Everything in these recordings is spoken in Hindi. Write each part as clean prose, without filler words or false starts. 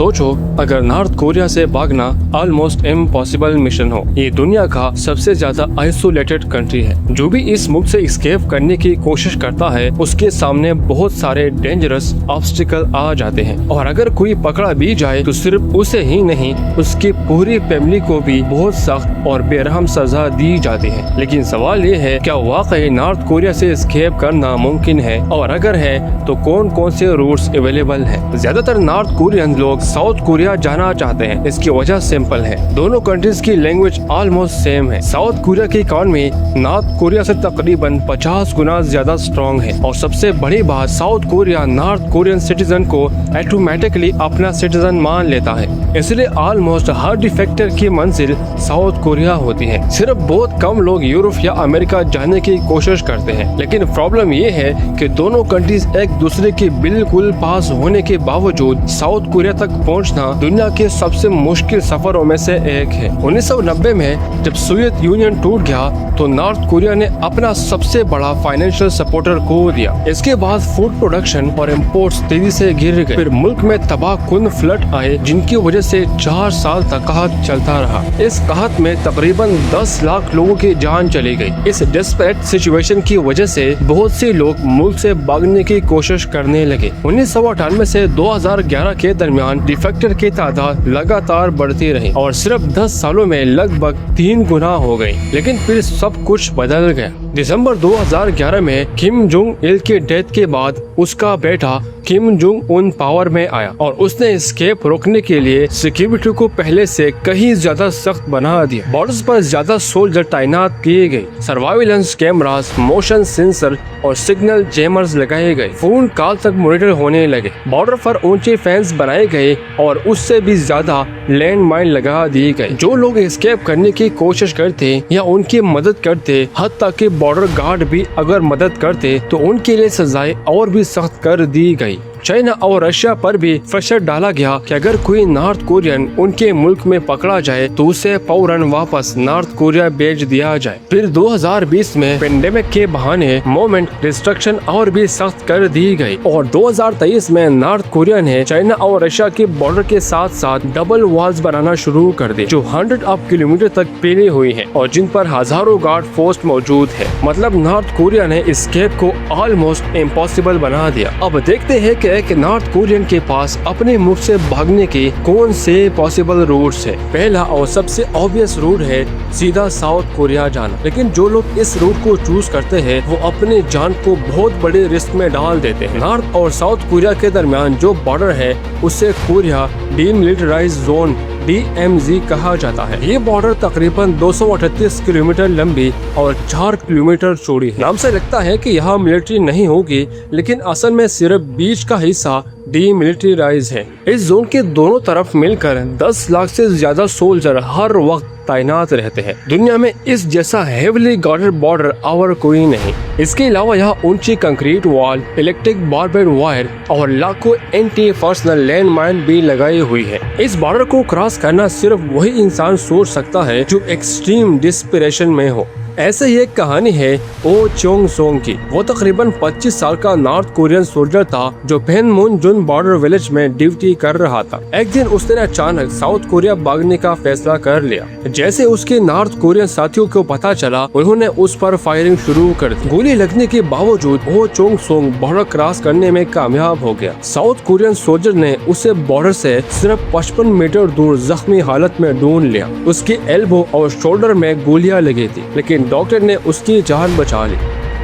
सोचो, अगर नॉर्थ कोरिया से भागना ऑलमोस्ट इम्पॉसिबल मिशन हो। ये दुनिया का सबसे ज्यादा आइसोलेटेड कंट्री है। जो भी इस मुल्क से एस्केप करने की कोशिश करता है उसके सामने बहुत सारे डेंजरस ऑब्स्टिकल आ जाते हैं, और अगर कोई पकड़ा भी जाए तो सिर्फ उसे ही नहीं उसकी पूरी फैमिली को भी बहुत सख्त और बेरहम सजा दी जाती है। लेकिन सवाल ये है, क्या वाकई नॉर्थ कोरिया से एस्केप करना मुमकिन है, और अगर है तो कौन कौन से रूट्स अवेलेबल है। ज्यादातर नॉर्थ कोरियन लोग साउथ कोरिया जाना चाहते हैं। इसकी वजह सिंपल है, दोनों कंट्रीज की लैंग्वेज ऑलमोस्ट सेम है। साउथ कोरिया की इकॉनमी नॉर्थ कोरिया से तकरीबन 50 गुना ज्यादा स्ट्रॉन्ग है, और सबसे बड़ी बात, south Korea north Korean citizen को ऑटोमेटिकली अपना सिटीजन मान लेता है। इसलिए ऑलमोस्ट हर डिफेक्टर की मंजिल साउथ कोरिया होती है। सिर्फ बहुत कम लोग यूरोप या अमेरिका जाने की कोशिश करते हैं। लेकिन प्रॉब्लम ये है कि दोनों कंट्रीज एक दूसरे के बिल्कुल पास होने के बावजूद साउथ कोरिया तक पहुंचना दुनिया के सबसे मुश्किल सफरों में से एक है। 1990 में जब सोवियत यूनियन टूट गया तो नॉर्थ कोरिया ने अपना सबसे बड़ा फाइनेंशियल सपोर्टर खो दिया। इसके बाद फूड प्रोडक्शन और इम्पोर्ट्स तेजी से गिर गए। फिर मुल्क में तबाहकुन फ्लड आए, जिनकी वजह से 4 साल तक कहत चलता रहा। इस कहत में तकरीबन 10 लाख लोगों की जान चली गई। इस डेस्परेट सिचुएशन की वजह से बहुत से लोग मुल्क से भागने की कोशिश करने लगे। 1998 से 2011 के दरमियान डिफेक्टर की तादाद लगातार बढ़ती रही और सिर्फ 10 सालों में लगभग 3 गुना हो गई। लेकिन फिर सब कुछ बदल गया। दिसंबर 2011 में किम जोंग इल की डेथ के बाद उसका बेटा किम जोंग उन पावर में आया, और उसने एस्केप रोकने के लिए सिक्योरिटी को पहले से कहीं ज्यादा सख्त बना दिया। बॉर्डर्स पर ज्यादा सोल्जर तैनात किए गए, सर्वाइलेंस कैमरास, मोशन सेंसर और सिग्नल जैमर्स लगाए गए। फोन कॉल तक मॉनिटर होने लगे। बॉर्डर पर ऊंचे फेंस बनाए गए और उससे भी ज्यादा लैंड माइन लगा दिए गए। जो लोग एस्केप करने की कोशिश करते या उनकी मदद करते, हत्ता कि बॉर्डर गार्ड भी अगर मदद करते तो उनके लिए सजाएं और भी सख्त कर दी गई। चाइना और रशिया पर भी प्रेशर डाला गया कि अगर कोई नॉर्थ कोरियन उनके मुल्क में पकड़ा जाए तो उसे फौरन वापस नॉर्थ कोरिया भेज दिया जाए। फिर 2020 में पेंडेमिक के बहाने मोमेंट रिस्ट्रिक्शन और भी सख्त कर दी गई, और 2023 में नॉर्थ कोरिया ने चाइना और रशिया के बॉर्डर के साथ साथ डबल वॉल्स बनाना शुरू कर दी, जो 100 किलोमीटर तक फैली हुई है और जिन पर हजारों गार्ड पोस्ट मौजूद है। मतलब नॉर्थ कोरिया ने एस्केप को ऑलमोस्ट इम्पॉसिबल बना दिया। अब देखते हैं कि एक नॉर्थ कोरियन के पास अपने मुल्क से भागने के कौन से पॉसिबल रूट्स है। पहला और सबसे ऑब्वियस रूट है सीधा साउथ कोरिया जाना। लेकिन जो लोग इस रूट को चूज करते हैं वो अपने जान को बहुत बड़े रिस्क में डाल देते हैं। नॉर्थ और साउथ कोरिया के दरमियान जो बॉर्डर है उसे कोरिया डीमिलिटराइज्ड जोन DMZ कहा जाता है। ये बॉर्डर तकरीबन 238 किलोमीटर लंबी और 4 किलोमीटर चौड़ी है। नाम से लगता है कि यहाँ मिलिट्री नहीं होगी, लेकिन असल में सिर्फ बीच का हिस्सा डीमिलिटराइज है। इस जोन के दोनों तरफ मिलकर 10 लाख से ज्यादा सोल्जर हर वक्त तैनात रहते हैं। दुनिया में इस जैसा हेवली गार्डेड बॉर्डर और कोई नहीं। इसके अलावा यहाँ ऊंची concrete wall, electric barbed wire और लाखों एंटी पर्सनल लैंड माइन भी लगाई हुई है। इस बॉर्डर को क्रॉस करना सिर्फ वही इंसान सोच सकता है जो एक्सट्रीम डिस्परेशन में हो। ऐसे ही एक कहानी है ओ चोंग सोंग की। वो तकरीबन 25 साल का नॉर्थ कोरियन सोल्जर था जो पैनमुनजुन बॉर्डर विलेज में ड्यूटी कर रहा था। एक दिन उसने अचानक साउथ कोरिया भागने का फैसला कर लिया। जैसे उसके नॉर्थ कोरियन साथियों को पता चला, उन्होंने उस पर फायरिंग शुरू कर दी। गोली लगने के बावजूद ओ चोंग सोंग बॉर्डर क्रॉस करने में कामयाब हो गया। साउथ कोरियन सोल्जर ने उसे बॉर्डर से सिर्फ 55 मीटर दूर जख्मी हालत में ढूंढ लिया। उसके एल्बो और शोल्डर में गोलियां लगी थी, लेकिन डॉक्टर ने उसकी जान बचा ली।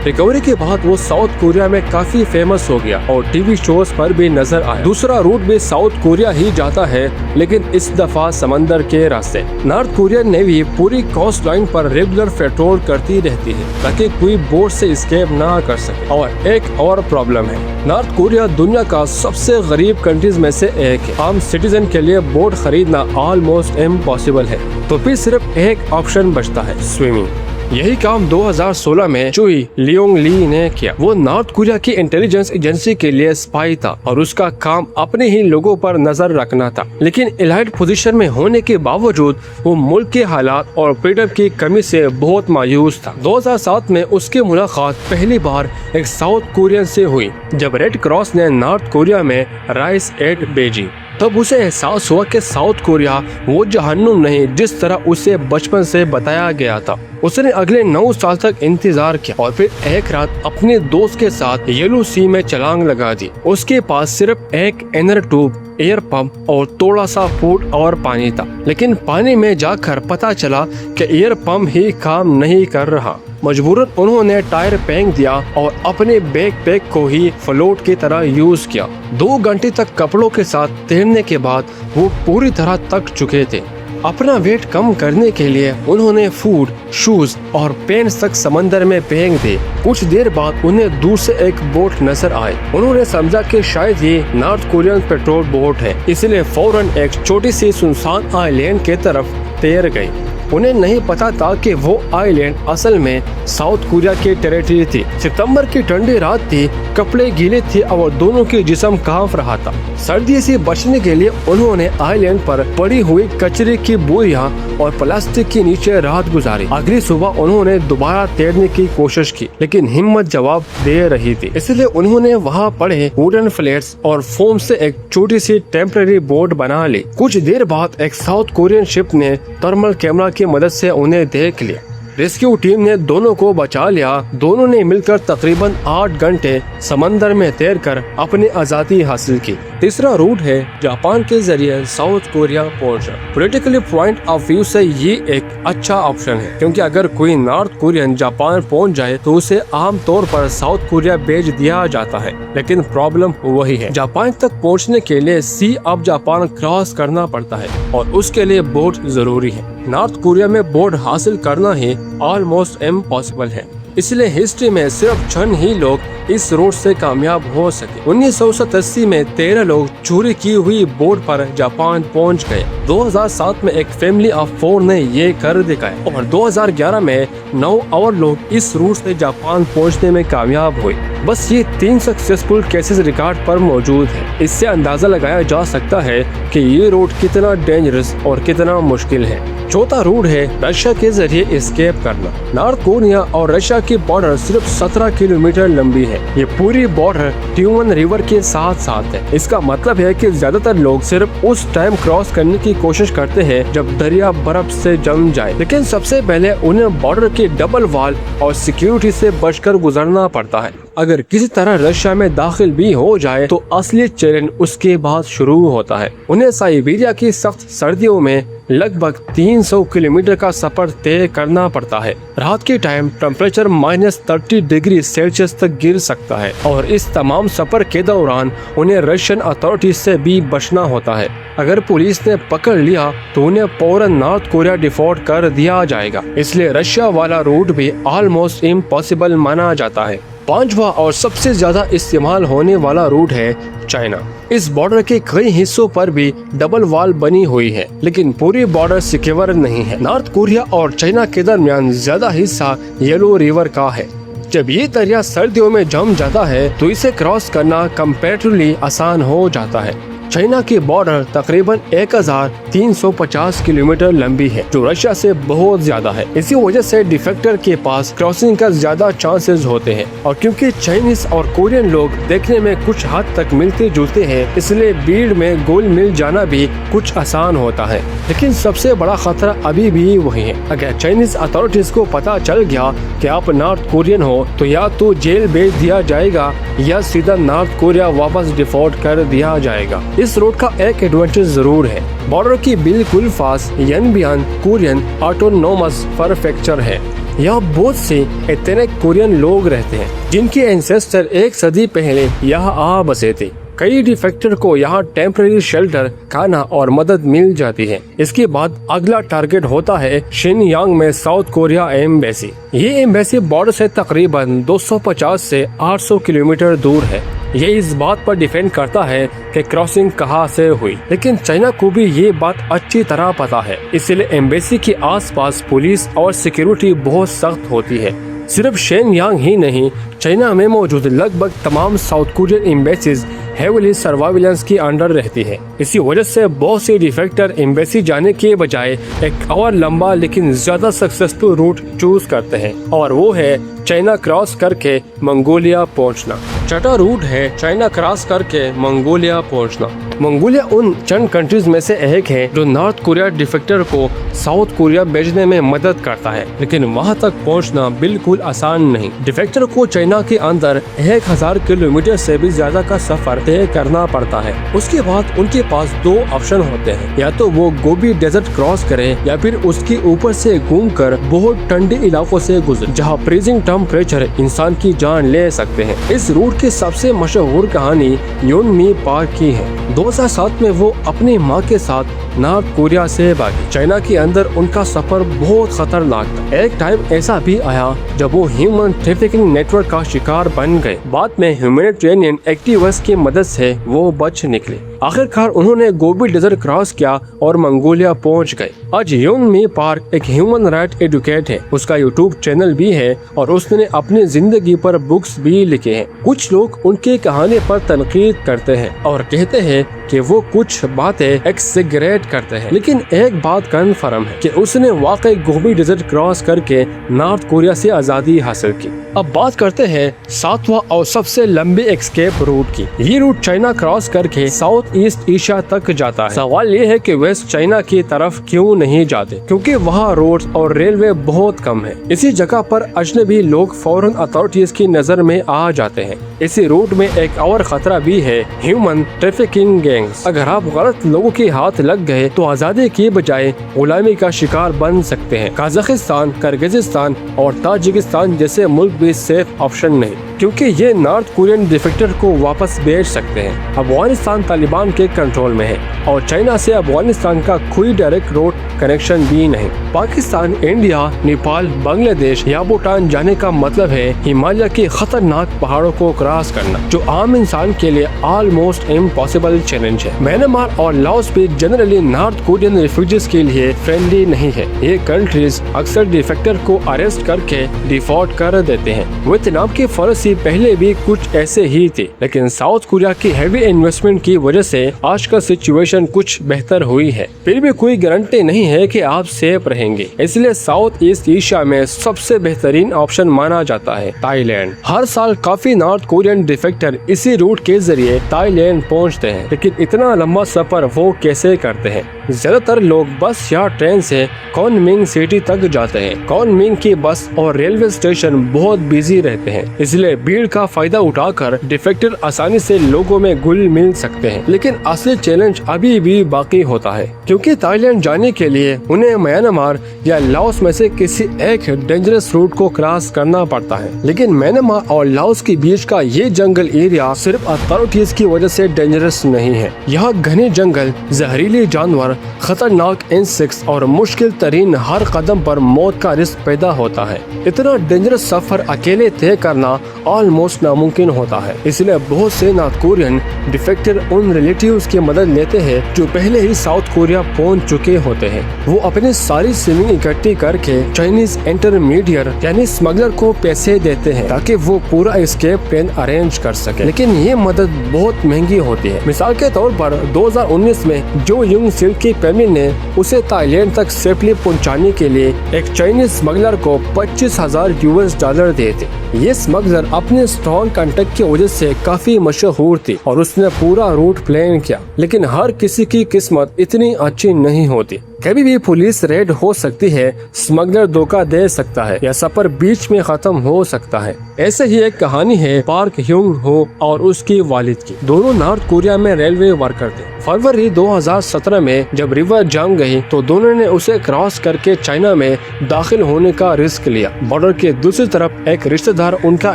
रिकवरी के बाद वो साउथ कोरिया में काफी फेमस हो गया और टीवी शोज पर भी नजर आया। दूसरा रूट भी साउथ कोरिया ही जाता है, लेकिन इस दफा समंदर के रास्ते। नॉर्थ कोरियन नेवी पूरी कोस्ट लाइन पर रेगुलर पेट्रोल करती रहती है ताकि कोई बोट से एस्केप ना कर सके। और एक और प्रॉब्लम है, नॉर्थ कोरिया दुनिया का सबसे गरीब कंट्रीज में से एक है। आम सिटीजन के लिए बोट खरीदना ऑलमोस्ट इम्पॉसिबल है। तो फिर सिर्फ एक ऑप्शन बचता है, स्विमिंग। यही काम 2016 में चुई लियोंग ली ने किया। वो नॉर्थ कोरिया की इंटेलिजेंस एजेंसी के लिए स्पाई था और उसका काम अपने ही लोगों पर नजर रखना था। लेकिन एलाइट पोजीशन में होने के बावजूद वो मुल्क के हालात और फ्रीडम की कमी से बहुत मायूस था। 2007 में उसकी मुलाकात पहली बार एक साउथ कोरियन से हुई जब रेड क्रॉस ने नॉर्थ कोरिया में राइस एड भेजी। तब उसे एहसास हुआ कि साउथ कोरिया वो जहन्नुम नहीं जिस तरह उसे बचपन से बताया गया था। उसने अगले 9 साल तक इंतजार किया और फिर एक रात अपने दोस्त के साथ येलो सी में छलांग लगा दी। उसके पास सिर्फ एक इनर ट्यूब, एयर पंप और थोड़ा सा फूड और पानी था, लेकिन पानी में जाकर पता चला कि एयर पंप ही काम नहीं कर रहा। मजबूरन उन्होंने टायर फेंक दिया और अपने बैकपैक को ही फ्लोट की तरह यूज किया। 2 घंटे तक कपड़ों के साथ तैरने के बाद वो पूरी तरह थक चुके थे। अपना वेट कम करने के लिए उन्होंने फूड, शूज और पेंट्स तक समंदर में फेंक दिए। कुछ देर बाद उन्हें दूर से एक बोट नजर आई। उन्होंने समझा कि शायद ये नॉर्थ कोरियन पेट्रोल बोट है, इसलिए फौरन एक छोटी सी सुनसान आइलैंड के तरफ तैर गई। उन्हें नहीं पता था कि वो आइलैंड असल में साउथ कोरिया की टेरिटरी थी। सितंबर की ठंडी रात थी, कपड़े गीले थे और दोनों के जिस्म कांप रहा था। सर्दी से बचने के लिए उन्होंने आइलैंड पर पड़ी हुई कचरे की बोरियां और प्लास्टिक के नीचे रात गुजारी। अगली सुबह उन्होंने दोबारा तैरने की कोशिश की, लेकिन हिम्मत जवाब दे रही थी। इसलिए उन्होंने वहाँ पड़े वुडन फ्लेट्स और फोम से एक छोटी सी टेम्परेरी बोट बना ली। कुछ देर बाद एक साउथ कोरियन शिप ने थर्मल कैमरा की मदद से उन्हें देख लिया। रेस्क्यू टीम ने दोनों को बचा लिया। दोनों ने मिलकर तकरीबन 8 घंटे समंदर में तैरकर अपनी आजादी हासिल की। तीसरा रूट है जापान के जरिए साउथ कोरिया पहुंचना। पॉलिटिकली पॉइंट ऑफ व्यू से ये एक अच्छा ऑप्शन है, क्योंकि अगर कोई नॉर्थ कोरियन जापान पहुंच जाए तो उसे आमतौर पर साउथ कोरिया भेज दिया जाता है। लेकिन प्रॉब्लम वही है, जापान तक पहुंचने के लिए सी ऑफ जापान क्रॉस करना पड़ता है और उसके लिए बोट जरूरी है। नॉर्थ कोरिया में बोट हासिल करना ही ऑलमोस्ट इम्पॉसिबल है, इसलिए हिस्ट्री में सिर्फ चंद ही लोग इस रूट से कामयाब हो सके। 1987 में 13 लोग चोरी की हुई बोट पर जापान पहुंच गए। 2007 में एक फैमिली ऑफ 4 ने ये कर दिखाया और 2011 में 9 और लोग इस रूट से जापान पहुंचने में कामयाब हुए। बस ये 3 सक्सेसफुल केसेस रिकॉर्ड पर मौजूद है। इससे अंदाजा लगाया जा सकता है कि ये रूट कितना डेंजरस और कितना मुश्किल है। चौथा रूट है रशिया के जरिए एस्केप करना। नॉर्थ कोरिया और रशिया की बॉर्डर सिर्फ 17 किलोमीटर लंबी है। ये पूरी बॉर्डर ट्यूमन रिवर के साथ साथ है। इसका मतलब है कि ज्यादातर लोग सिर्फ उस टाइम क्रॉस करने की कोशिश करते हैं जब दरिया बर्फ से जम जाए, लेकिन सबसे पहले उन्हें बॉर्डर के डबल वॉल और सिक्योरिटी से बचकर गुजरना पड़ता है। अगर किसी तरह रशिया में दाखिल भी हो जाए तो असली चैलेंज उसके बाद शुरू होता है। उन्हें साइबेरिया की सख्त सर्दियों में लगभग 300 किलोमीटर का सफर तय करना पड़ता है। रात के टाइम टेम्परेचर -30 डिग्री सेल्सियस तक गिर सकता है और इस तमाम सफर के दौरान उन्हें रशियन अथॉरिटीज से भी बचना होता है। अगर पुलिस ने पकड़ लिया तो उन्हें फौरन नॉर्थ कोरिया डिपोर्ट कर दिया जाएगा। इसलिए रशिया वाला रूट भी ऑलमोस्ट इम्पॉसिबल माना जाता है। 5वां और सबसे ज्यादा इस्तेमाल होने वाला रूट है चाइना। इस बॉर्डर के कई हिस्सों पर भी डबल वॉल बनी हुई है, लेकिन पूरी बॉर्डर सिक्योर नहीं है। नॉर्थ कोरिया और चाइना के दरमियान ज्यादा हिस्सा येलो रिवर का है। जब ये दरिया सर्दियों में जम जाता है तो इसे क्रॉस करना कंपैरेटिवली आसान हो जाता है। चाइना की बॉर्डर तकरीबन 1350 किलोमीटर लंबी है, जो रशिया से बहुत ज्यादा है। इसी वजह से डिफेक्टर के पास क्रॉसिंग का ज्यादा चांसेस होते हैं और क्योंकि चाइनीज और कोरियन लोग देखने में कुछ हद तक मिलते जुलते हैं, इसलिए भीड़ में गोल मिल जाना भी कुछ आसान होता है। लेकिन सबसे बड़ा खतरा अभी भी वही है। अगर चाइनीज अथॉरिटीज को पता चल गया कि आप नॉर्थ कोरियन हो तो या तो जेल भेज दिया जाएगा या सीधा नॉर्थ कोरिया वापस डिफॉल्ट कर दिया जाएगा। इस रोड का एक एडवांटेज जरूर है, बॉर्डर की बिल्कुल पास यनबियान कोरियन ऑटोनोमस प्रीफेक्चर है। यहाँ बहुत से एथनिक कोरियन लोग रहते हैं जिनके एंसेस्टर 1 सदी पहले यहाँ आ बसे थे। कई डिफेक्टर को यहाँ टेम्परेरी शेल्टर, खाना और मदद मिल जाती है। इसके बाद अगला टारगेट होता है शिनयांग में साउथ कोरिया एम्बेसी। ये एम्बेसी बॉर्डर से तकरीबन 250 से 800 किलोमीटर दूर है। ये इस बात पर डिपेंड करता है कि क्रॉसिंग कहाँ से हुई, लेकिन चाइना को भी ये बात अच्छी तरह पता है। इसलिए एम्बेसी के आसपास पुलिस और सिक्योरिटी बहुत सख्त होती है। सिर्फ शिनयांग ही नहीं, चाइना में मौजूद लगभग तमाम south Korean embassies heavily surveillance के अंडर रहती है। इसी वजह से बहुत से डिफेक्टर एम्बेसी जाने के बजाय एक और लंबा लेकिन ज्यादा सक्सेसफुल रूट चूज करते हैं, और वो है चाइना क्रॉस करके मंगोलिया पहुंचना। छठा रूट है चाइना क्रॉस करके मंगोलिया पहुंचना। मंगोलिया उन चंद कंट्रीज में से एक है जो नॉर्थ कोरिया डिफेक्टर को साउथ कोरिया भेजने में मदद करता है, लेकिन वहां तक पहुंचना बिल्कुल आसान नहीं। डिफेक्टर को चाइना के अंदर 1000 किलोमीटर से भी ज्यादा का सफर तय करना पड़ता है। उसके बाद उनके पास 2 ऑप्शन होते हैं, या तो वो गोबी डेजर्ट क्रॉस करे या फिर उसके ऊपर से घूमकर बहुत ठंडे इलाकों से गुजरे जहाँ फ्रीजिंग टेम्परेचर इंसान की जान ले सकते हैं। इस रूट की सबसे मशहूर कहानी योनमी पार्क की है। 2007 में वो अपनी माँ के साथ नॉर्थ कोरिया से भागी। चाइना के अंदर उनका सफर बहुत खतरनाक था। एक टाइम ऐसा भी आया जब वो ह्यूमन ट्रैफिकिंग नेटवर्क का शिकार बन गए। बाद में ह्यूमैनिटेरियन एक्टिविस्ट की मदद से वो बच निकले। आखिरकार उन्होंने गोबी डेजर्ट क्रॉस किया और मंगोलिया पहुंच गए। आज योनमी पार्क एक ह्यूमन राइट एडवोकेट है। उसका यूट्यूब चैनल भी है और उसने अपनी जिंदगी पर बुक्स भी लिखे हैं। कुछ लोग उनकी कहानी पर तनकीद करते हैं और कहते हैं कि वो कुछ बातें एक्सेगरेट करते हैं, लेकिन एक बात कन्फर्म है कि उसने वाकई गोबी डेजर्ट क्रॉस करके नॉर्थ कोरिया से आजादी हासिल की। अब बात करते हैं 7वां और सबसे लंबे एस्केप रूट की। ये रूट चाइना क्रॉस करके साउथ ईस्ट एशिया तक जाता है। सवाल ये है कि वेस्ट चाइना की तरफ क्यों नहीं जाते, क्योंकि वहाँ रोड्स और रेलवे बहुत कम है। इसी जगह पर अजनबी लोग फौरन अथॉरिटीज की नजर में आ जाते हैं। इसी रूट में एक और खतरा भी है, ह्यूमन ट्रैफिकिंग गैंग्स। अगर आप गलत लोगों के हाथ लग गए तो आजादी के बजाय गुलामी का शिकार बन सकते हैं। कजाकिस्तान, किर्गिस्तान और ताजिकिस्तान जैसे मुल्क भी सेफ ऑप्शन नहीं, क्योंकि ये नॉर्थ कोरियन डिफेक्टर को वापस भेज सकते हैं। अफगानिस्तान तालिबान के कंट्रोल में है और चाइना से अफगानिस्तान का कोई डायरेक्ट रोड कनेक्शन भी नहीं। पाकिस्तान, इंडिया, नेपाल, बांग्लादेश या भूटान जाने का मतलब है हिमालय के खतरनाक पहाड़ों को क्रॉस करना, जो आम इंसान के लिए ऑलमोस्ट इम्पॉसिबल चैलेंज है। म्यांमार और लाओस भी जनरली नॉर्थ कोरियन रिफ्यूजीज के लिए फ्रेंडली नहीं है। ये कंट्रीज अक्सर डिफेक्टर को अरेस्ट करके डिफॉल्ट कर देते हैं। वियतनाम की पॉलिसी पहले भी कुछ ऐसे ही थी, लेकिन साउथ कोरिया की हेवी इन्वेस्टमेंट की वजह से आज का सिचुएशन कुछ बेहतर हुई है। फिर भी कोई गारंटी नहीं है कि आप सेफ रहेंगे, इसलिए साउथ ईस्ट एशिया में सबसे बेहतरीन ऑप्शन माना जाता है थाईलैंड। हर साल काफी नॉर्थ कोरियन डिफेक्टर इसी रूट के जरिए थाईलैंड पहुंचते हैं, लेकिन इतना लंबा सफर वो कैसे करते हैं? ज्यादातर लोग बस या ट्रेन से कॉनमिंग सिटी तक जाते हैं। कॉनमिंग की बस और रेलवे स्टेशन बहुत बिजी रहते हैं, इसलिए भीड़ का फायदा उठाकर डिफेक्टर आसानी से लोगों में घुल मिल सकते हैं। लेकिन असली चैलेंज अभी भी बाकी होता है, क्योंकि थाईलैंड जाने के लिए उन्हें म्यांमार या लाओस में से किसी एक डेंजरस रूट को क्रॉस करना पड़ता है। लेकिन म्यांमार और लाओस के बीच का ये जंगल एरिया सिर्फ अथॉरिटीज की वजह से डेंजरस नहीं है। यहाँ घने जंगल, जहरीले जानवर, खतरनाक इंसेक्ट्स और मुश्किल तरीन हर कदम पर मौत का रिस्क पैदा होता है। इतना डेंजरस सफर अकेले तय करना ऑलमोस्ट नामुमकिन होता है, इसलिए बहुत से नॉर्थ कोरियन डिफेक्टर उन रिलेटिव्स की मदद लेते हैं जो पहले ही साउथ कोरिया पहुंच चुके होते हैं। वो अपनी सारी सेविंग इकट्ठी करके चाइनीज इंटरमीडिएट यानी स्मगलर को पैसे देते हैं ताकि वो पूरा एस्केप प्लान अरेंज कर सके, लेकिन ये मदद बहुत महंगी होती है। मिसाल के तौर पर 2019 में जो युंग सिल्क की फैमिली ने उसे थाईलैंड तक सेफली पहुंचाने के लिए एक चाइनीज स्मगलर को $25,000 दिए थे। ये स्मगलर अपने स्ट्रॉन्ग कांटेक्ट की वजह से काफी मशहूर थी और उसने पूरा रूट प्लान किया, लेकिन हर किसी की किस्मत इतनी अच्छी नहीं होती। कभी भी पुलिस रेड हो सकती है, स्मगलर धोखा दे सकता है या सफर बीच में खत्म हो सकता है। ऐसे ही एक कहानी है पार्क ह्यूंग हो और उसकी वालिद की। दोनों नॉर्थ कोरिया में रेलवे वर्कर थे। फरवरी 2017 में जब रिवर जम गई तो दोनों ने उसे क्रॉस करके चाइना में दाखिल होने का रिस्क लिया। बॉर्डर के दूसरी तरफ एक रिश्तेदार उनका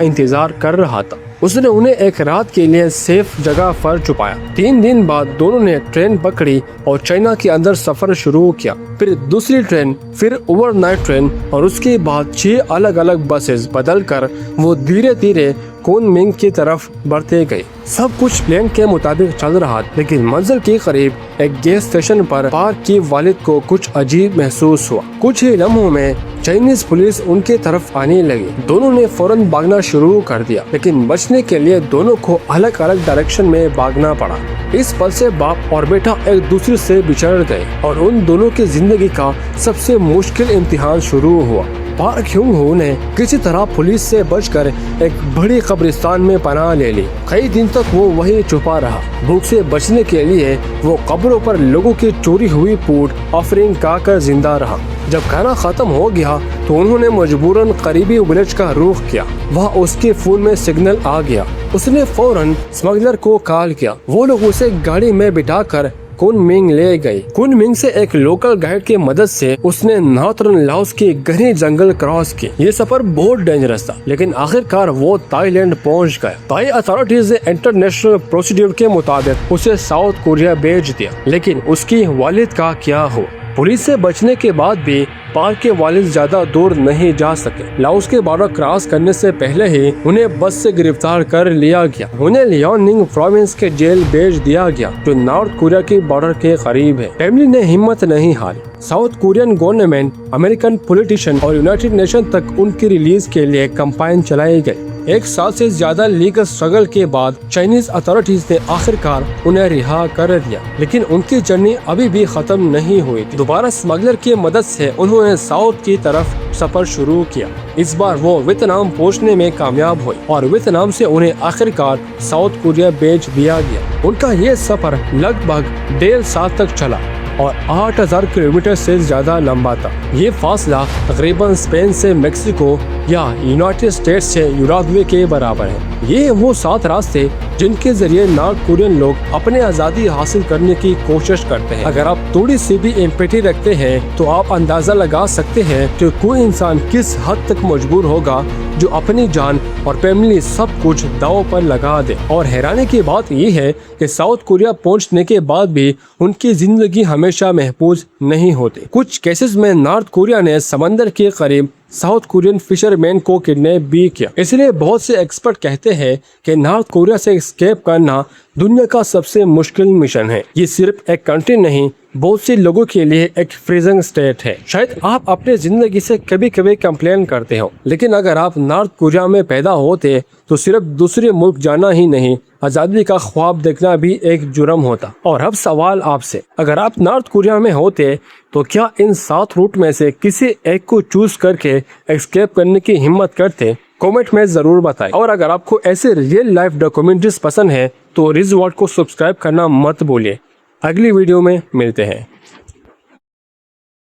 इंतजार कर रहा था। उसने उन्हें एक रात के लिए सेफ जगह पर छुपाया। 3 दिन बाद दोनों ने ट्रेन पकड़ी और चाइना के अंदर सफर शुरू किया। फिर दूसरी ट्रेन, फिर ओवरनाइट ट्रेन और उसके बाद 6 अलग अलग बसेस बदलकर वो धीरे धीरे कुनमिंग की तरफ बढ़ते गए। सब कुछ प्लान के मुताबिक चल रहा, लेकिन मंजिल के करीब एक गैस स्टेशन पर पार्क की वालिद को कुछ अजीब महसूस हुआ। कुछ ही लम्हों में चाइनीज पुलिस उनके तरफ आने लगी। दोनों ने फौरन भागना शुरू कर दिया, लेकिन बचने के लिए दोनों को अलग अलग डायरेक्शन में भागना पड़ा। इस पल से बाप और बेटा एक दूसरे से बिछड़ गए और उन दोनों की जिंदगी का सबसे मुश्किल इम्तिहान शुरू हुआ। पार्क ह्यूंग हो ने किसी तरह पुलिस से बचकर एक बड़ी कब्रिस्तान में पनाह ले ली। कई दिन तक वो वहीं छुपा रहा। भूख से बचने के लिए वो कब्रों पर लोगों की चोरी हुई फूड ऑफरिंग खाकर जिंदा रहा। जब खाना खत्म हो गया तो उन्होंने मजबूरन करीबी विलेज का रुख किया। वहाँ उसके फोन में सिग्नल आ गया। उसने फौरन स्मगलर को कॉल किया। वो लोग उसे गाड़ी में बिठाकर कुनमिंग ले गए। कुनमिंग से एक लोकल गाइड की मदद से उसने नॉर्थर्न लाओस के घने जंगल क्रॉस किए। ये सफर बहुत डेंजरस था, लेकिन आखिरकार वो थाईलैंड पहुंच गए। थाई अथॉरिटीज ने इंटरनेशनल प्रोसीड्यूर के मुताबिक उसे साउथ कोरिया भेज दिया, लेकिन उसकी वालिद का क्या हो? पुलिस से बचने के बाद भी पार्क के वालिद ज्यादा दूर नहीं जा सके। लाओस के बॉर्डर क्रॉस करने से पहले ही उन्हें बस से गिरफ्तार कर लिया गया। उन्हें लियोनिंग प्रोविंस के जेल भेज दिया गया, जो नॉर्थ कोरिया के बॉर्डर के करीब है। फैमिली ने हिम्मत नहीं हारी। South Korean government, American politician और यूनाइटेड नेशन तक उनकी रिलीज के लिए कैंपेन चलाई गई। 1 साल से ज्यादा लीगल स्ट्रगल के बाद चाइनीज अथॉरिटीज ने आखिरकार उन्हें रिहा कर दिया, लेकिन उनकी जर्नी अभी भी खत्म नहीं हुई थी। दोबारा स्मगलर की मदद से उन्होंने साउथ की तरफ सफर शुरू किया। इस बार वो वियतनाम पहुंचने में कामयाब हुए और वियतनाम से उन्हें आखिरकार साउथ कोरिया भेज दिया गया। उनका ये सफर लगभग 1.5 साल तक चला और 8000 किलोमीटर से ज्यादा लंबा था। ये फासला तकरीबन स्पेन से मेक्सिको या यूनाइटेड स्टेट्स से यूरुग्वे के बराबर है। ये वो 7 रास्ते जिनके जरिए नॉर्थ कोरियन लोग अपने आज़ादी हासिल करने की कोशिश करते हैं। अगर आप थोड़ी सी भी एम्पैथी रखते हैं तो आप अंदाजा लगा सकते हैं कि कोई इंसान किस हद तक मजबूर होगा जो अपनी जान और फैमिली सब कुछ दांव पर लगा दे। और हैरानी की बात ये है कि साउथ कोरिया पहुंचने के बाद भी उनकी जिंदगी हमेशा महफूज नहीं होती। कुछ केसेस में नॉर्थ कोरिया ने समंदर के करीब साउथ कोरियन फिशरमैन को किडनैप भी किया। इसलिए बहुत से एक्सपर्ट कहते हैं कि नॉर्थ कोरिया से एस्केप करना दुनिया का सबसे मुश्किल मिशन है। ये सिर्फ एक कंट्री नहीं, बहुत से लोगों के लिए एक फ्रीजिंग स्टेट है। शायद आप अपने जिंदगी से कभी कभी कंप्लेन करते हो, लेकिन अगर आप नॉर्थ कोरिया में पैदा होते तो सिर्फ दूसरे मुल्क जाना ही नहीं, आज़ादी का ख्वाब देखना भी एक जुर्म होता। और अब सवाल आपसे, अगर आप नॉर्थ कोरिया में होते तो क्या इन 7 रूट में से किसी एक को चूज करके एस्केप करने की हिम्मत करते? कमेंट में जरूर बताएं। और अगर आपको ऐसे रियल लाइफ डॉक्यूमेंट्रीज पसंद है तो रिजवर्ल्ड को सब्सक्राइब करना मत भूलिए। अगली वीडियो में मिलते हैं।